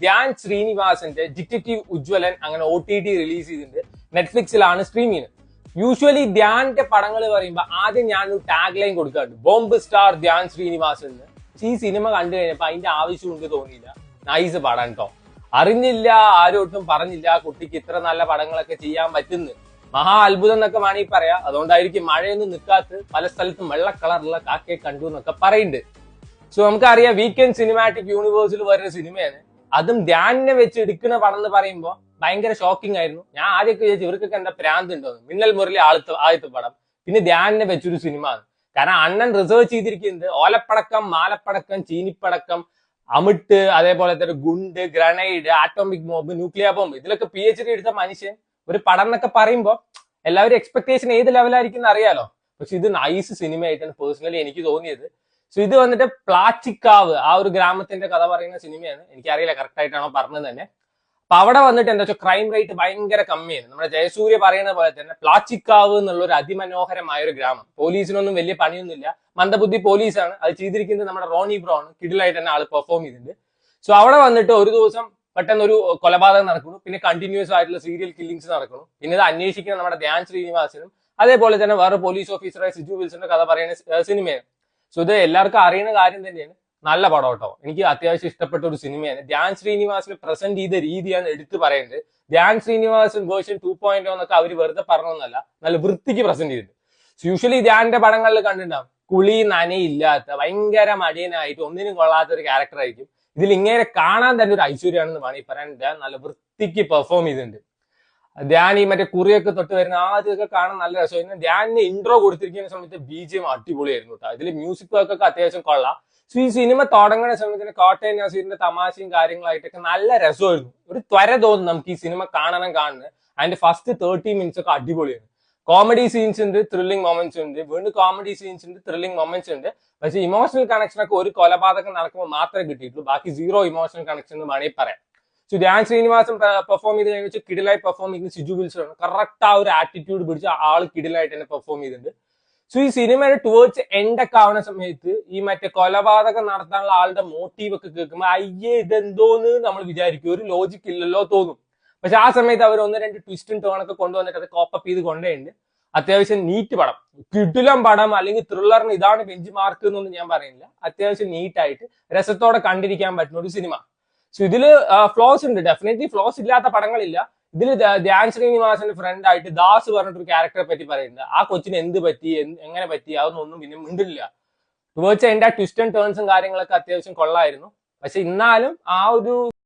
ധ്യാൻ ശ്രീനിവാസന്റെ ഡിറ്റക്റ്റീവ് ഉജ്വലൻ അങ്ങനെ OTT release ചെയ്തിട്ടുണ്ട്. നെറ്റ്ഫ്ലിക്സിലാണ് സ്ട്രീം ചെയ്യുന്നത്. യൂഷ്വലി ധ്യാന്റെ പടങ്ങൾ പറയുമ്പോൾ ആദ്യം ഞാൻ ഒരു ടാഗ് ലൈൻ കൊടുക്കാറുണ്ട്, ബോംബ് സ്റ്റാർ ധ്യാൻ ശ്രീനിവാസൻ എന്ന്. ഈ സിനിമ കണ്ടു കഴിഞ്ഞപ്പോ അതിന്റെ ആവശ്യമുണ്ട് തോന്നിയില്ല. നൈസ് പടം കേട്ടോ. അറിഞ്ഞില്ല, ആരോട്ടും പറഞ്ഞില്ല കുട്ടിക്ക് ഇത്ര നല്ല പടങ്ങളൊക്കെ ചെയ്യാൻ പറ്റുന്നു. മഹാ അത്ഭുതം എന്നൊക്കെ വേണമെങ്കിൽ പറയാം. അതുകൊണ്ടായിരിക്കും മഴയൊന്നും നിൽക്കാത്ത പല സ്ഥലത്തും വെള്ള കളറുള്ള കാക്കയെ കണ്ടു എന്നൊക്കെ പറയുന്നുണ്ട്. സോ നമുക്കറിയാം വീക്കെൻഡ് സിനിമാറ്റിക് യൂണിവേഴ്സിൽ വരുന്ന സിനിമയാണ്. അതും ധ്യാനിനെ വെച്ച് എടുക്കുന്ന പടം എന്ന് പറയുമ്പോൾ ഭയങ്കര ഷോക്കിംഗ് ആയിരുന്നു. ഞാൻ ആദ്യമൊക്കെ വിചാരിച്ചു ഇവർക്കൊക്കെ എന്താ പ്രാന്ത് ഉണ്ടോന്ന്. മിന്നൽ മുരളി ആദ്യത്തെ പടം, പിന്നെ ധ്യാനിനെ വെച്ചൊരു സിനിമ ആണ്. കാരണം അണ്ണൻ റിസർച്ച് ചെയ്തിരിക്കുന്നത് ഓലപ്പടക്കം, മാലപ്പടക്കം, ചീനിപ്പടക്കം, അമിട്ട്, അതേപോലെ തന്നെ ഗുണ്ട്, grenade, atomic bomb, nuclear bomb, ഇതിലൊക്കെ PhD എടുത്ത മനുഷ്യൻ ഒരു പടം എന്നൊക്കെ പറയുമ്പോൾ എല്ലാവരും എക്സ്പെക്ടേഷൻ ഏത് ലെവലായിരിക്കും എന്ന് അറിയാലോ. പക്ഷെ ഇത് നൈസ് സിനിമ ആയിട്ടാണ് പേഴ്സണലി എനിക്ക് തോന്നിയത്. സോ ഇത് വന്നിട്ട് പ്ലാച്ചിക്കാവ് ആ ഒരു ഗ്രാമത്തിന്റെ കഥ പറയുന്ന സിനിമയാണ്. എനിക്കറിയില്ല കറക്റ്റ് ആയിട്ടാണോ പറഞ്ഞത് തന്നെ. അപ്പൊ അവിടെ വന്നിട്ട് എന്താ വെച്ചാൽ ക്രൈം റേറ്റ് ഭയങ്കര കമ്മിയാണ്. നമ്മുടെ ജയസൂര്യ പറയുന്ന പോലെ തന്നെ പ്ലാച്ചിക്കാവ് എന്നുള്ള ഒരു അതിമനോഹരമായ ഒരു ഗ്രാമം. പോലീസിനൊന്നും വലിയ പണിയൊന്നുമില്ല, മന്ദബുദ്ധി പോലീസാണ്. അത് ചെയ്തിരിക്കുന്നത് നമ്മുടെ റോണി ബ്രോ ആണ്. കിഡിലായിട്ട് തന്നെ ആള് പെർഫോം ചെയ്തിട്ടുണ്ട്. സോ അവിടെ വന്നിട്ട് ഒരു ദിവസം പെട്ടെന്ന് ഒരു കൊലപാതകം നടക്കുന്നു, പിന്നെ കണ്ടിന്യൂസ് ആയിട്ടുള്ള സീരിയൽ കില്ലിങ്സ് നടക്കുന്നു. പിന്നെ ഇത് അന്വേഷിക്കുന്ന നമ്മുടെ ധ്യാൻ ശ്രീനിവാസനും അതേപോലെ തന്നെ വേറെ പോലീസ് ഓഫീസറായ സിജു വിൽസന്റെ കഥ പറയുന്ന സിനിമയാണ്. സോ ഇത് എല്ലാവർക്കും അറിയുന്ന കാര്യം തന്നെയാണ്. നല്ല പടം കേട്ടോ. എനിക്ക് അത്യാവശ്യം ഇഷ്ടപ്പെട്ട ഒരു സിനിമയാണ്. ധ്യാൻ ശ്രീനിവാസിനെ പ്രസന്റ് ചെയ്ത രീതിയാണ് എടുത്തു പറയുന്നത്. ധ്യാൻ ശ്രീനിവാസൻ വേർഷൻ 2.0 എന്നൊക്കെ അവർ വെറുതെ പറഞ്ഞൊന്നല്ല, നല്ല വൃത്തിക്ക് പ്രസന്റ് ചെയ്തിട്ടുണ്ട്. യൂഷ്വലി ധ്യാന്റെ പടങ്ങളിൽ കണ്ടിട്ടുണ്ടാവും കുളി നനയില്ലാത്ത ഭയങ്കര മടിയനായിട്ട് ഒന്നിനും കൊള്ളാത്ത ഒരു ക്യാരക്ടർ ആയിരിക്കും. ഇതിൽ ഇങ്ങനെ കാണാൻ തന്നെ ഒരു ഐശ്വര്യമാണെന്ന് വേണമെങ്കിൽ പറയാൻ. ധ്യാൻ നല്ല വൃത്തിക്ക് പെർഫോം ചെയ്തിട്ടുണ്ട്. ധ്യാൻ ഈ മറ്റേ കുറിയൊക്കെ തൊട്ട് വരുന്ന ആദ്യമൊക്കെ കാണാൻ നല്ല രസമായിരുന്നു. ധ്യാനിന് ഇൻട്രോ കൊടുത്തിരിക്കുന്ന സമയത്ത് BGM അടിപൊളിയായിരുന്നു കേട്ടോ. ഇതിൽ മ്യൂസിക് വർക്കൊക്കെ അത്യാവശ്യം കൊള്ളാം. സോ ഈ സിനിമ തുടങ്ങുന്ന സമയത്തിന് കോട്ടയം നസീറിന്റെ തമാശയും കാര്യങ്ങളായിട്ടൊക്കെ നല്ല രസമായിരുന്നു. ഒരു ത്വര തോന്നും നമുക്ക് ഈ സിനിമ കാണുന്നത്. അതിന്റെ ഫസ്റ്റ് 30 മിനിറ്റ്സ് ഒക്കെ അടിപൊളിയാണ്. കോമഡി സീൻസ് ഉണ്ട്, ത്രില്ലിംഗ് മൊമെന്റ്സ് ഉണ്ട്, വീണ്ടും കോമഡി സീൻസ് ഉണ്ട്, ത്രില്ലിംഗ് മൊമെന്റ്സ് ഉണ്ട്. പക്ഷെ ഇമോഷണൽ കണക്ഷൻ ഒക്കെ ഒരു കൊലപാതകം നടക്കുമ്പോൾ മാത്രമേ കിട്ടിയിട്ടുള്ളൂ. ബാക്കി സീറോ ഇമോഷണൽ കണക്ഷൻ എന്ന് വേണമെങ്കിൽ പറയാം. സോ ധ്യാൻ ശ്രീനിവാസൻ പെർഫോം ചെയ്ത് കഴിഞ്ഞാൽ കിടിലായി പെർഫോം ചെയ്യുന്ന സിജു വിൽസൺ ആണ്. കറക്റ്റ് ആ ഒരു ആറ്റിറ്റ്യൂഡ് പിടിച്ച ആള് കിടിലായിട്ട് തന്നെ പെർഫോം ചെയ്തിട്ടുണ്ട്. സോ ഈ സിനിമയുടെ ടുവേർഡ്സ് എൻഡ് ഒക്കെ ആവുന്ന സമയത്ത് ഈ മറ്റേ കൊലപാതകം നടത്താനുള്ള ആളുടെ മോട്ടീവ് ഒക്കെ കേൾക്കുമ്പോൾ അയ്യേ ഇതെന്തോന്ന് നമ്മൾ വിചാരിക്കും, ഒരു ലോജിക് ഇല്ലല്ലോ തോന്നും. പക്ഷെ ആ സമയത്ത് അവർ 1-2 ട്വിസ്റ്റും ടേണൊക്കെ കൊണ്ടുവന്നിട്ട് അത് കോപ്പപ്പ് ചെയ്ത് കൊണ്ടുപോയിട്ടുണ്ട്. അത്യാവശ്യം നീറ്റ് പടം, കിടിലം പടം. അല്ലെങ്കിൽ ത്രില്ലറിന് ഇതാണ് ബെഞ്ച് മാർക്ക് എന്നൊന്നും ഞാൻ പറയുന്നില്ല. അത്യാവശ്യം നീറ്റായിട്ട് രസത്തോടെ കണ്ടിരിക്കാൻ പറ്റുന്ന ഒരു സിനിമ. സോ ഇതില് ഫ്ലോസ് ഉണ്ട്, ഡെഫിനറ്റ്ലി ഫ്ലോസ് ഇല്ലാത്ത പടങ്ങളില്ല. ഇതിൽ ധ്യാൻ ശ്രീനിവാസന്റെ ഫ്രണ്ട് ആയിട്ട് ദാസ് പറഞ്ഞിട്ടൊരു ക്യാരക്ടറെ പറ്റി പറയുന്നുണ്ട്. ആ കൊച്ചിന് എന്ത് പറ്റി, എങ്ങനെ പറ്റി, അതൊന്നും പിന്നെ മിണ്ടില്ല. ടുവേർഡ്സ് എന്റെ ട്വിസ്റ്റ് ആൻഡ് ടേൺസും കാര്യങ്ങളൊക്കെ അത്യാവശ്യം കൊള്ളായിരുന്നു. പക്ഷെ എന്നാലും ആ ഒരു